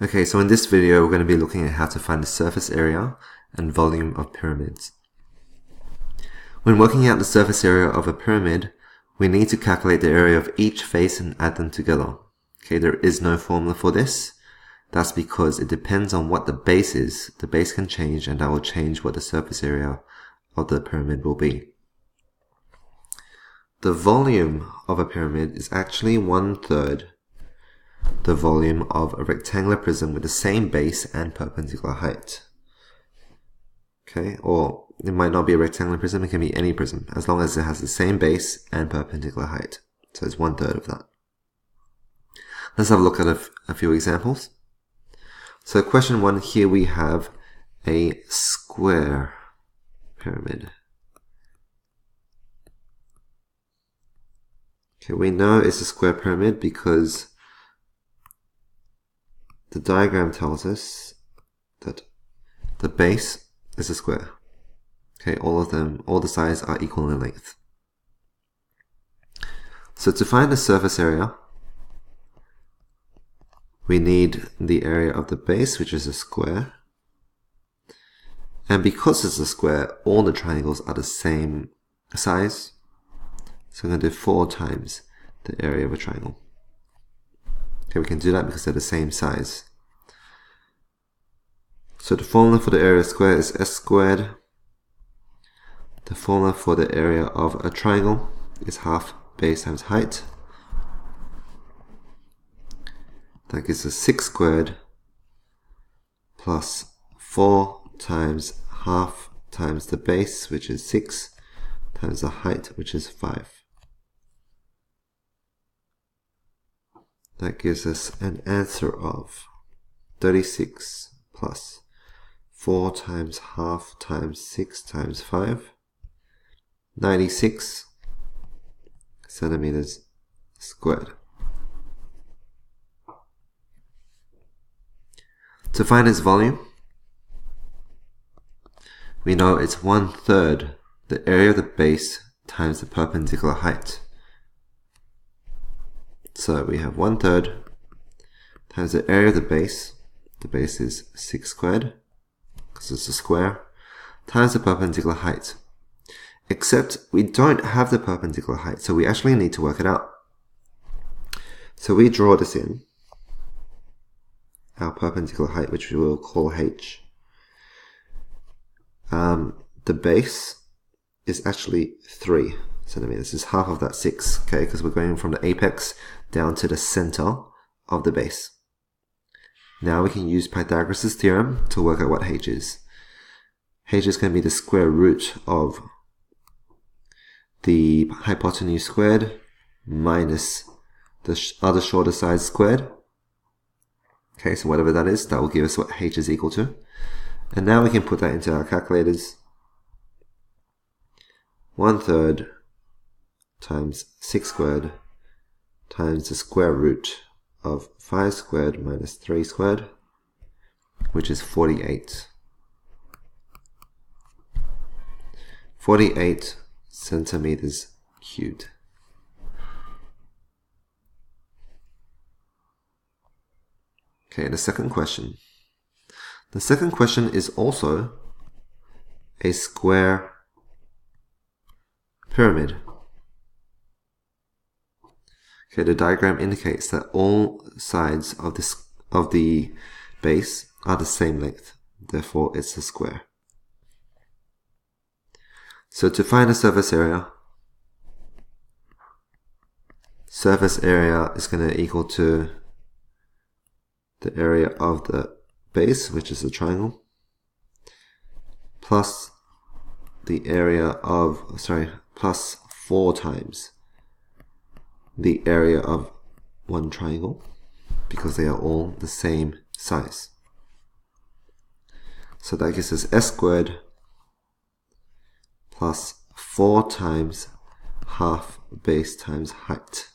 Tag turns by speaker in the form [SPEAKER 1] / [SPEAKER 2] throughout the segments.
[SPEAKER 1] Okay, so in this video we're going to be looking at how to find the surface area and volume of pyramids. When working out the surface area of a pyramid, we need to calculate the area of each face and add them together. Okay, there is no formula for this. That's because it depends on what the base is. The base can change, and that will change what the surface area of the pyramid will be. The volume of a pyramid is actually 1/3 the volume of a rectangular prism with the same base and perpendicular height. Okay, or it might not be a rectangular prism, it can be any prism, as long as it has the same base and perpendicular height. So it's 1/3 of that. Let's have a look at a few examples. So question 1, here we have a square pyramid. Okay, we know it's a square pyramid because the diagram tells us that the base is a square. Okay, all the sides are equal in length. So to find the surface area, we need the area of the base, which is a square. And because it's a square, all the triangles are the same size. So I'm going to do 4 times the area of a triangle. Okay, we can do that because they're the same size. So the formula for the area of a square is s squared. The formula for the area of a triangle is half base times height. That gives us 6 squared plus 4 times half times the base, which is 6, times the height, which is 5. That gives us an answer of 36 plus 4 times half times 6 times 5, 96 centimeters squared. To find its volume, we know it's 1/3 the area of the base times the perpendicular height. So we have 1/3 times the area of the base is 6 squared, because it's a square, times the perpendicular height. Except we don't have the perpendicular height, so we actually need to work it out. So we draw this in, our perpendicular height, which we will call h. The base is actually 3 centimeters. It's half of that 6, okay, because we're going from the apex down to the center of the base. Now we can use Pythagoras' theorem to work out what h is. H is going to be the square root of the hypotenuse squared minus the other shorter side squared. Okay, so whatever that is, that will give us what h is equal to. And now we can put that into our calculators. 1/3 times 6 squared times the square root of 5 squared minus 3 squared, which is 48. 48 centimeters cubed. Okay, the second question. The second question is also a square pyramid. Okay, the diagram indicates that all sides of the base are the same length. Therefore, it's a square. So to find the surface area is going to equal to the area of the base, which is a triangle, plus the area of, plus 4 times the area of one triangle, because they are all the same size. So that gives us s squared plus 4 times half base times height.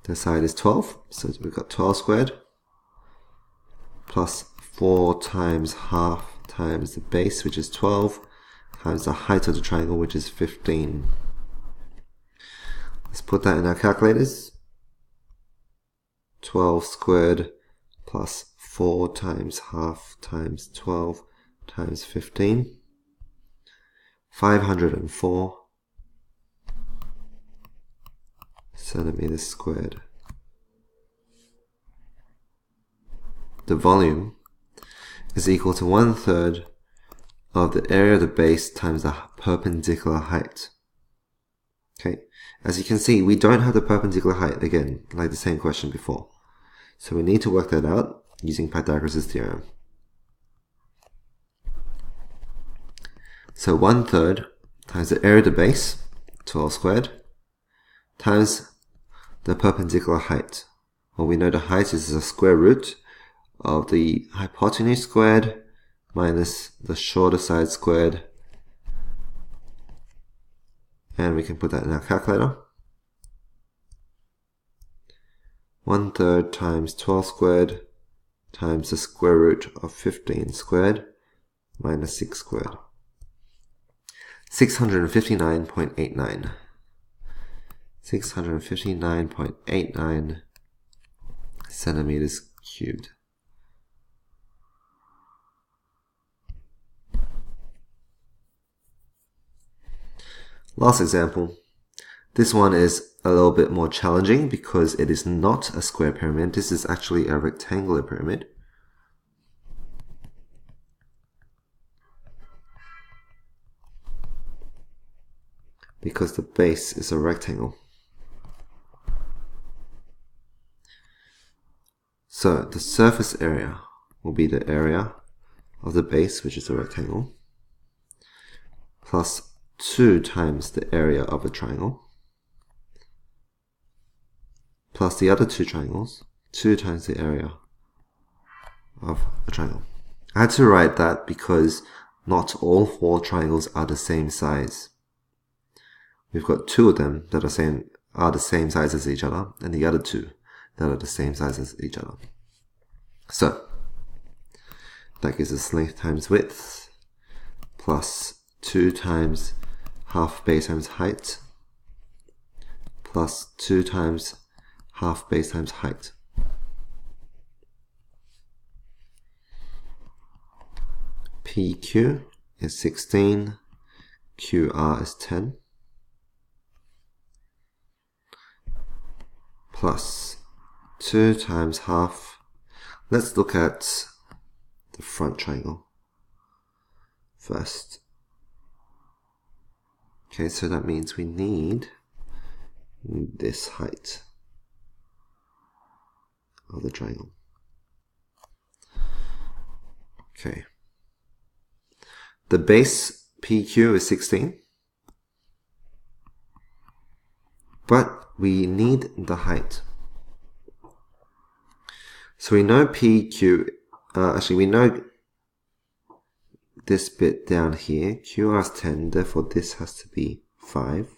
[SPEAKER 1] The side is 12, so we've got 12 squared plus 4 times half times the base, which is 12, times the height of the triangle, which is 15. Let's put that in our calculators. 12 squared plus 4 times half times 12 times 15. 504 centimeters squared. The volume is equal to 1/3 of the area of the base times the perpendicular height. Okay, as you can see, we don't have the perpendicular height again, like the same question before. So we need to work that out using Pythagoras' theorem. So 1/3 times the area of the base, 12 squared, times the perpendicular height. Well, we know the height is the square root of the hypotenuse squared minus the shorter side squared. And we can put that in our calculator. 1/3 times 12 squared times the square root of 15 squared minus 6 squared. 659.89. 659.89 centimeters cubed. Last example. This one is a little bit more challenging because it is not a square pyramid. This is actually a rectangular pyramid. Because the base is a rectangle. So the surface area will be the area of the base, which is a rectangle, plus 2 times the area of a triangle, plus the other 2 triangles, 2 times the area of a triangle. I had to write that because not all 4 triangles are the same size. We've got 2 of them that are the same size as each other, and the other 2 that are the same size as each other. So that gives us length times width plus 2 times half base times height plus 2 times half base times height. PQ is 16, QR is 10, plus 2 times half. Let's look at the front triangle first. Okay, so that means we need this height of the triangle. Okay. The base PQ is 16, but we need the height. So we know PQ, actually we know this bit down here, QR is 10, therefore this has to be 5.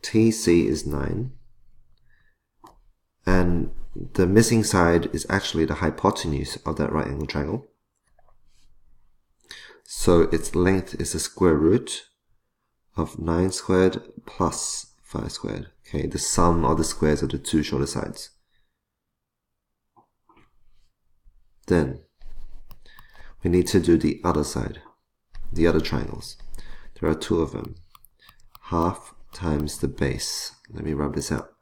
[SPEAKER 1] TC is 9. And the missing side is actually the hypotenuse of that right angle triangle. So its length is the square root of 9 squared plus 5 squared. Okay, the sum of the squares of the 2 shorter sides. Then we need to do the other side, the other triangles. There are 2 of them. Half times the base. Let me rub this out.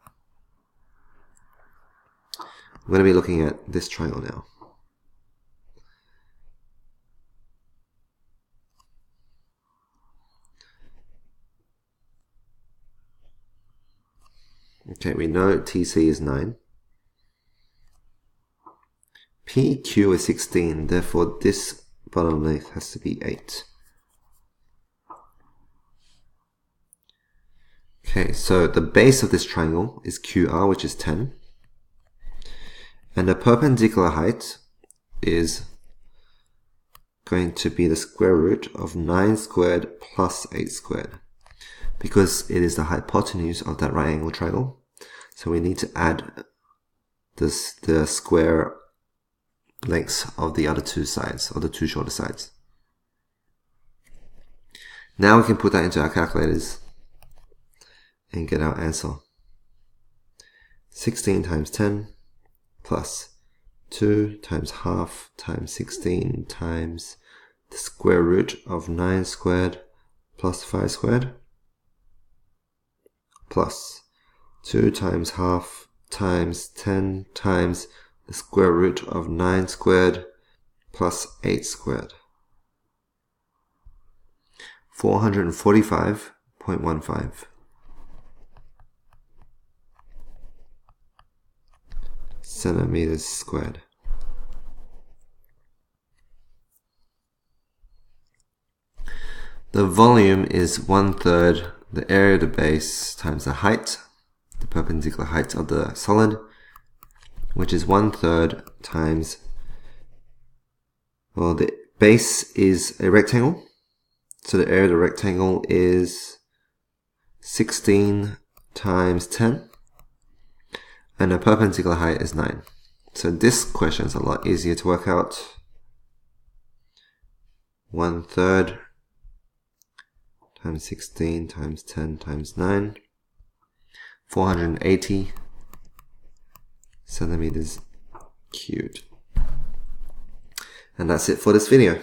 [SPEAKER 1] I'm going to be looking at this triangle now. Okay, we know TC is 9. PQ is 16, therefore this bottom length has to be 8. Okay, so the base of this triangle is QR, which is 10. And the perpendicular height is going to be the square root of 9 squared plus 8 squared. Because it is the hypotenuse of that right angle triangle, so we need to add the square lengths of the other 2 sides, or the 2 shorter sides. Now we can put that into our calculators. and get our answer. 16 times 10 plus 2 times half times 16 times the square root of 9 squared plus 5 squared plus 2 times half times 10 times the square root of 9 squared plus 8 squared. 445.15 centimeters squared. The volume is 1/3 the area of the base times the height, the perpendicular height of the solid, which is 1/3 times, well, the base is a rectangle, so the area of the rectangle is 16 times 10, and the perpendicular height is 9. So this question is a lot easier to work out. 1/3 times 16 times 10 times 9, 480 centimeters cubed. And that's it for this video.